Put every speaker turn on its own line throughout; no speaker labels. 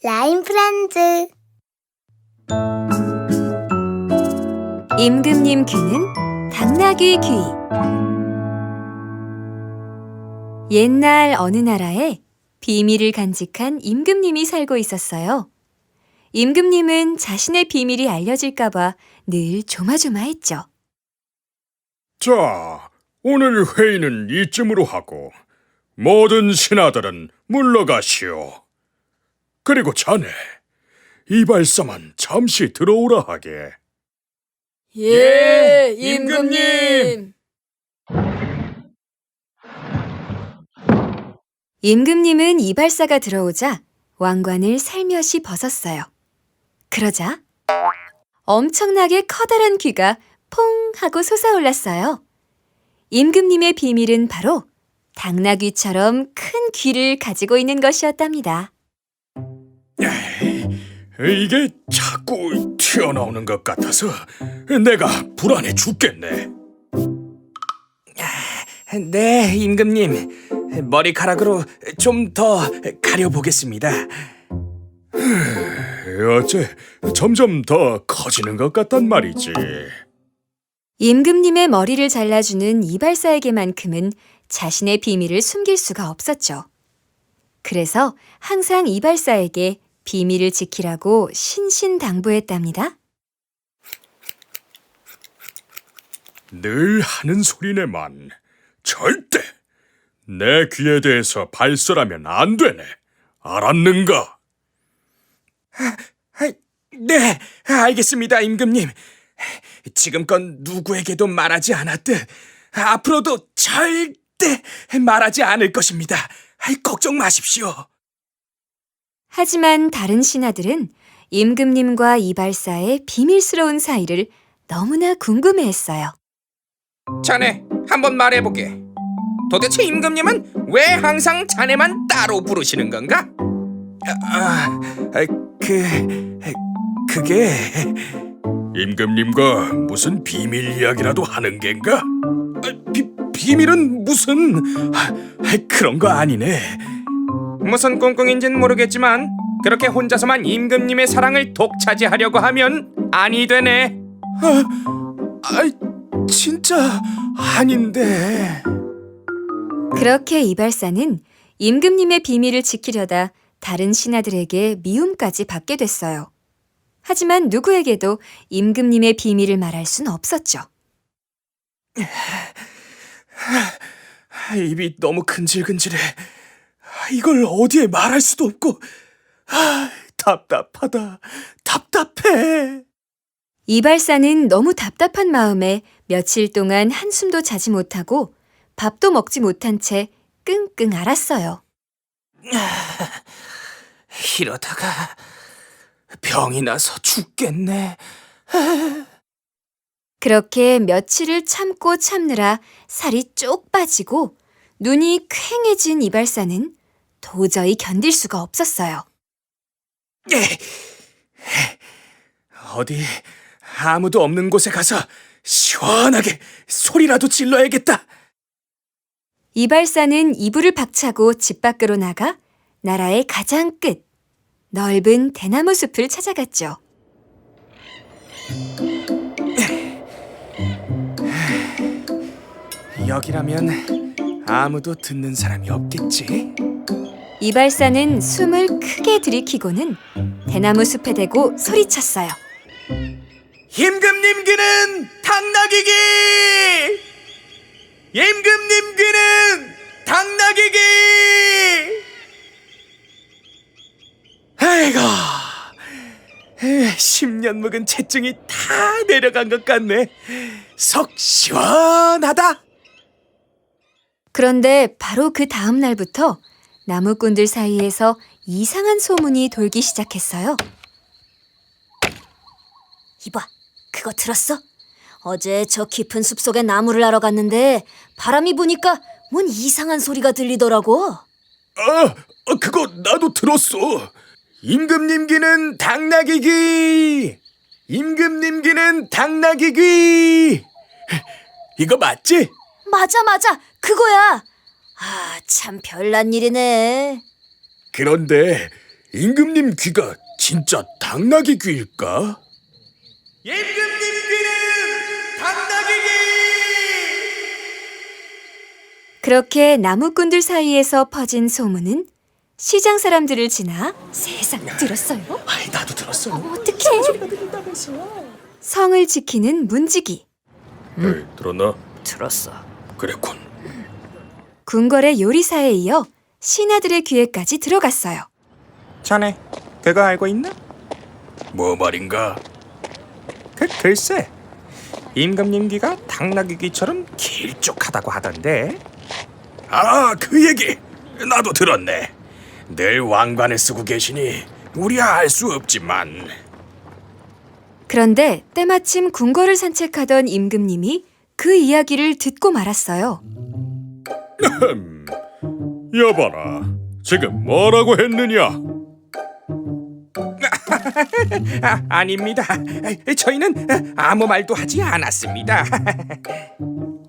라임 프렌즈.
임금님 귀는 당나귀 귀. 옛날 어느 나라에 비밀을 간직한 임금님이 살고 있었어요. 임금님은 자신의 비밀이 알려질까 봐 늘 조마조마했죠.
자, 오늘 회의는 이쯤으로 하고 모든 신하들은 물러가시오. 그리고 자네, 이발사만 잠시 들어오라 하게.
예,
임금님!
임금님은 이발사가 들어오자 왕관을 살며시 벗었어요. 그러자 엄청나게 커다란 귀가 퐁 하고 솟아올랐어요. 임금님의 비밀은 바로 당나귀처럼 큰 귀를 가지고 있는 것이었답니다.
이게 자꾸 튀어나오는 것 같아서 내가 불안해 죽겠네.
네, 임금님. 머리카락으로 좀 더 가려보겠습니다.
어째 점점 더 커지는 것 같단 말이지.
임금님의 머리를 잘라주는 이발사에게만큼은 자신의 비밀을 숨길 수가 없었죠. 그래서 항상 이발사에게 비밀을 지키라고 신신당부했답니다.
늘 하는 소리네만. 절대 내 귀에 대해서 발설하면 안 되네. 알았는가?
네, 알겠습니다, 임금님. 지금껏 누구에게도 말하지 않았듯 앞으로도 절대 말하지 않을 것입니다. 걱정 마십시오.
하지만 다른 신하들은 임금님과 이발사의 비밀스러운 사이를 너무나 궁금해했어요.
자네, 한번 말해보게. 도대체 임금님은 왜 항상 자네만 따로 부르시는 건가? 그게...
임금님과 무슨 비밀 이야기라도 하는 겐가?
비밀은 무슨... 그런 거 아니네. 무슨 꿍꿍인진 모르겠지만 그렇게 혼자서만 임금님의 사랑을 독차지하려고 하면 아니 되네. 진짜 아닌데...
그렇게 이발사는 임금님의 비밀을 지키려다 다른 신하들에게 미움까지 받게 됐어요. 하지만 누구에게도 임금님의 비밀을 말할 순 없었죠.
입이 너무 근질근질해. 이걸 어디에 말할 수도 없고. 답답하다. 답답해.
이발사는 너무 답답한 마음에 며칠 동안 한숨도 자지 못하고 밥도 먹지 못한 채 끙끙 앓았어요.
이러다가 병이 나서 죽겠네.
그렇게 며칠을 참고 참느라 살이 쪽 빠지고 눈이 퀭해진 이발사는 도저히 견딜 수가 없었어요.
어디 아무도 없는 곳에 가서 시원하게 소리라도 질러야겠다.
이발사는 이불을 박차고 집 밖으로 나가 나라의 가장 끝, 넓은 대나무 숲을 찾아갔죠.
여기라면 아무도 듣는 사람이 없겠지?
이발사는 숨을 크게 들이키고는 대나무 숲에 대고 소리쳤어요.
임금님 귀는 당나귀 귀! 임금님 귀는 당나귀 귀! 아이고, 10년 묵은 체증이 다 내려간 것 같네. 속 시원하다.
그런데 바로 그 다음 날부터 나무꾼들 사이에서 이상한 소문이 돌기 시작했어요.
이봐, 그거 들었어? 어제 저 깊은 숲속에 나무를 하러 갔는데 바람이 부니까 뭔 이상한 소리가 들리더라고.
그거 나도 들었어. 임금님 귀는 당나귀 귀! 임금님 귀는 당나귀 귀! 이거 맞지?
맞아, 그거야. 참 별난 일이네.
그런데
임금님 귀가 진짜 당나귀 귀일까?
임금님 귀는 당나귀 귀!
그렇게 나무꾼들 사이에서 퍼진 소문은 시장 사람들을 지나 세상 들었어요?
아이, 나도 들었어.
어떡해? 성을 지키는 문지기.
에이, 들었나?
들었어.
그랬군.
궁궐의 요리사에 이어 신하들의 귀에까지 들어갔어요.
자네 그거 알고 있나?
뭐 말인가?
글쎄 임금님 귀가 당나귀 귀처럼 길쭉하다고 하던데.
아, 그 얘기 나도 들었네. 늘 왕관을 쓰고 계시니 우리야 알 수 없지만.
그런데 때마침 궁궐을 산책하던 임금님이 그 이야기를 듣고 말았어요.
여봐라, 지금 뭐라고 했느냐?
아닙니다. 저희는 아무 말도 하지 않았습니다.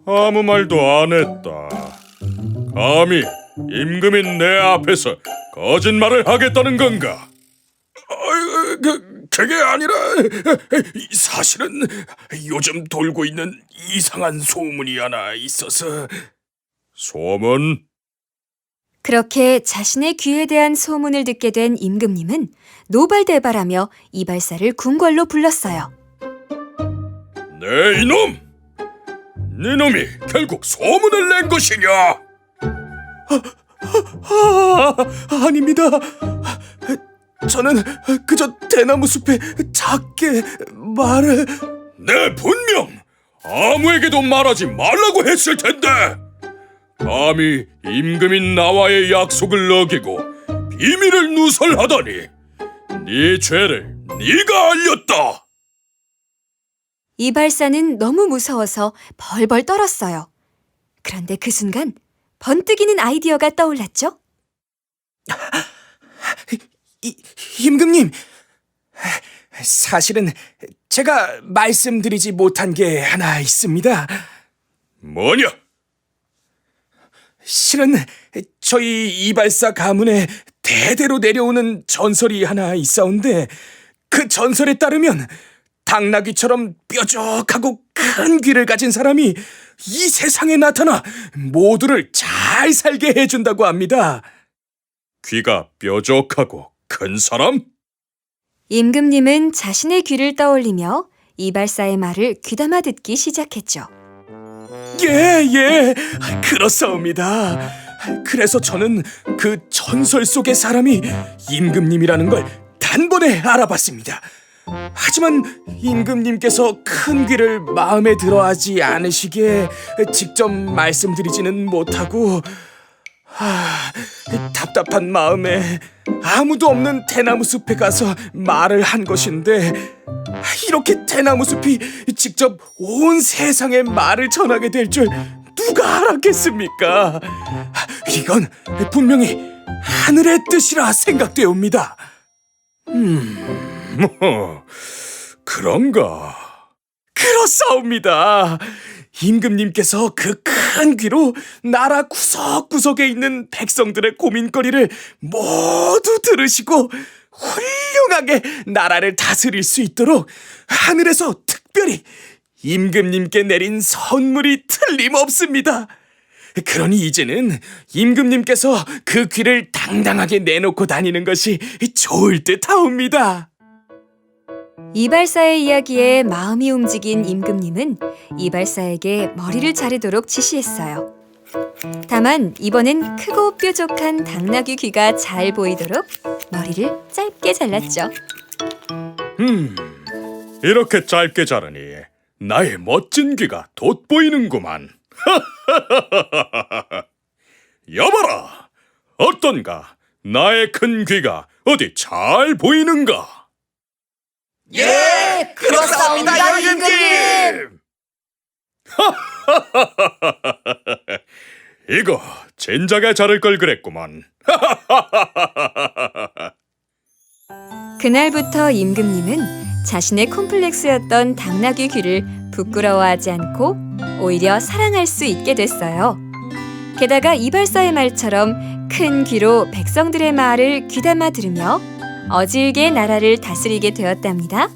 아무 말도 안 했다. 감히 임금인 내 앞에서 거짓말을 하겠다는 건가? 그게 아니라 사실은 요즘 돌고 있는 이상한 소문이 하나 있어서. 소문?
그렇게 자신의 귀에 대한 소문을 듣게 된 임금님은 노발대발하며 이발사를 궁궐로 불렀어요.
네, 이놈! 네놈이 결국 소문을 낸 것이냐?
아닙니다. 저는 그저 대나무 숲에 작게 말을...
내 분명 아무에게도 말하지 말라고 했을 텐데! 감히 임금인 나와의 약속을 어기고 비밀을 누설하다니 네 죄를 네가 알렸다!
이발사는 너무 무서워서 벌벌 떨었어요. 그런데 그 순간 번뜩이는 아이디어가 떠올랐죠?
임금님, 사실은 제가 말씀드리지 못한 게 하나 있습니다.
뭐냐?
실은 저희 이발사 가문에 대대로 내려오는 전설이 하나 있사온데, 그 전설에 따르면 당나귀처럼 뾰족하고 큰 귀를 가진 사람이 이 세상에 나타나 모두를 잘 살게 해준다고 합니다.
귀가 뾰족하고 큰 사람?
임금님은 자신의 귀를 떠올리며 이발사의 말을 귀담아 듣기 시작했죠.
예, 그렇사옵니다. 그래서 저는 그 전설 속의 사람이 임금님이라는 걸 단번에 알아봤습니다. 하지만 임금님께서 큰 귀를 마음에 들어하지 않으시기에 직접 말씀드리지는 못하고, 답답한 마음에 아무도 없는 대나무 숲에 가서 말을 한 것인데, 이렇게 대나무 숲이 직접 온 세상에 말을 전하게 될 줄 누가 알았겠습니까? 이건 분명히 하늘의 뜻이라 생각되옵니다.
그런가?
그렇사옵니다. 임금님께서 그 큰 귀로 나라 구석구석에 있는 백성들의 고민거리를 모두 들으시고 훌륭하게 나라를 다스릴 수 있도록 하늘에서 특별히 임금님께 내린 선물이 틀림없습니다. 그러니 이제는 임금님께서 그 귀를 당당하게 내놓고 다니는 것이 좋을 듯하옵니다.
이발사의 이야기에 마음이 움직인 임금님은 이발사에게 머리를 자르도록 지시했어요. 다만 이번엔 크고 뾰족한 당나귀 귀가 잘 보이도록 머리를 짧게 잘랐죠.
이렇게 짧게 자르니 나의 멋진 귀가 돋보이는구만. 여봐라, 어떤가? 나의 큰 귀가 어디 잘 보이는가?
예, 그렇사옵니다, 임금님.
이거 진작에 자를 걸 그랬구만.
그날부터 임금님은 자신의 콤플렉스였던 당나귀 귀를 부끄러워하지 않고 오히려 사랑할 수 있게 됐어요. 게다가 이발사의 말처럼 큰 귀로 백성들의 말을 귀담아 들으며 어질게 나라를 다스리게 되었답니다.